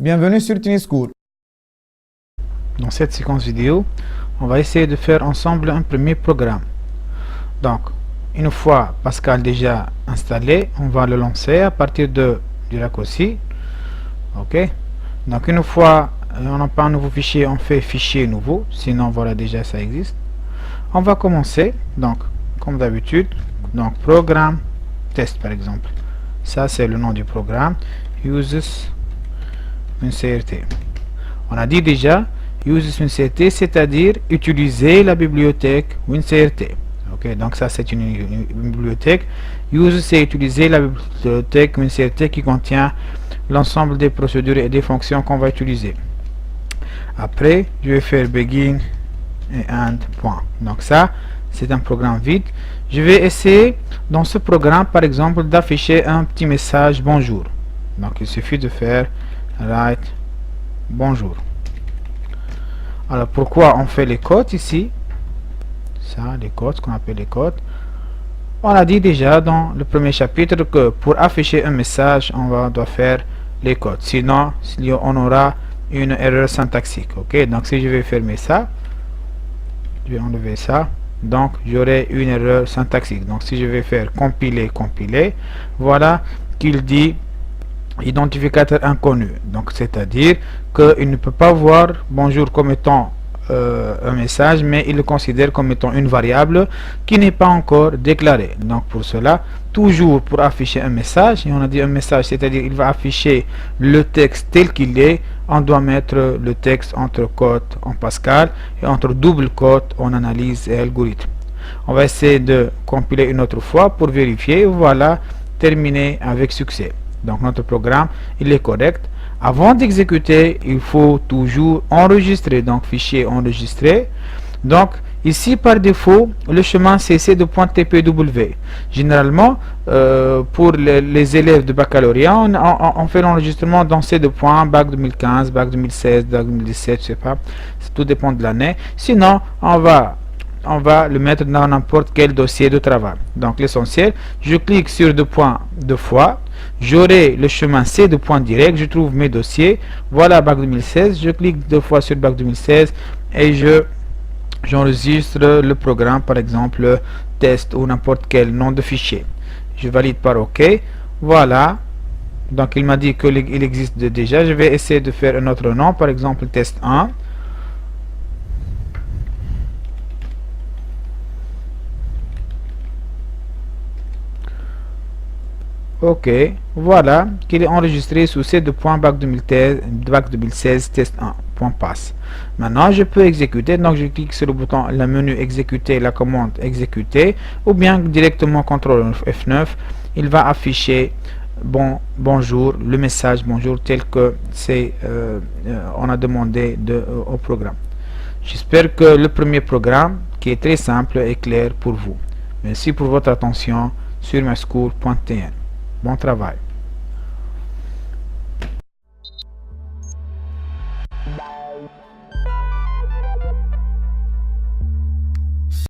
Bienvenue sur Tunis School. Dans cette séquence vidéo, on va essayer de faire ensemble un premier programme. Donc, une fois Pascal déjà installé, on va le lancer à partir du raccourci. Ok. Donc, une fois on n'a pas un nouveau fichier, on fait fichier nouveau. Sinon, voilà, déjà ça existe. On va commencer. Donc, comme d'habitude, donc programme test par exemple. Ça, c'est le nom du programme. Uses WinCRT. On a dit déjà uses WinCRT, c'est-à-dire utiliser la bibliothèque WinCRT. Ok, donc ça c'est une bibliothèque. Use, c'est utiliser la bibliothèque WinCRT qui contient l'ensemble des procédures et des fonctions qu'on va utiliser. Après, je vais faire begin et end point. Donc ça, c'est un programme vide. Je vais essayer dans ce programme, par exemple, d'afficher un petit message bonjour. Donc il suffit de faire write bonjour. Alors pourquoi on fait les codes ici? Ça, les codes, ce qu'on appelle les codes. On a dit déjà dans le premier chapitre que pour afficher un message, on doit faire les codes. Sinon, on aura une erreur syntaxique. Ok, donc si je vais fermer ça, je vais enlever ça. Donc j'aurai une erreur syntaxique. Donc si je vais faire compiler, voilà qu'il dit identificateur inconnu. Donc c'est-à-dire qu'il ne peut pas voir bonjour comme étant un message, mais il le considère comme étant une variable qui n'est pas encore déclarée. Donc pour cela, toujours pour afficher un message, et on a dit un message, c'est-à-dire il va afficher le texte tel qu'il est, on doit mettre le texte entre quotes en Pascal et entre double quotes en analyse et algorithme. On va essayer de compiler une autre fois pour vérifier. Voilà, terminé avec succès. Donc notre programme, il est correct. Avant d'exécuter, il faut toujours enregistrer. Donc fichier enregistré. Donc ici par défaut, le chemin c'est c2.tpw. Généralement, pour les élèves de baccalauréat, on fait l'enregistrement dans c2. Bac 2015, bac 2016, bac 2017, je sais pas. Tout dépend de l'année. Sinon, on va le mettre dans n'importe quel dossier de travail. Donc l'essentiel, je clique sur deux points deux fois, j'aurai le chemin C2. Direct, je trouve mes dossiers. Voilà bac 2016, je clique deux fois sur bac 2016 et j'enregistre le programme, par exemple test ou n'importe quel nom de fichier. Je valide par OK. Voilà. Donc il m'a dit qu'il existe déjà. Je vais essayer de faire un autre nom, par exemple test 1. Ok, voilà qu'il est enregistré sous C2.bac 2016 test 1.pass. Maintenant, je peux exécuter. Donc, je clique sur le bouton, le menu exécuter, la commande exécuter, ou bien directement CTRL F9. Il va afficher bonjour, le message bonjour tel que c'est on a demandé au programme. J'espère que le premier programme, qui est très simple, est clair pour vous. Merci pour votre attention sur myschool.tn. Bon travail.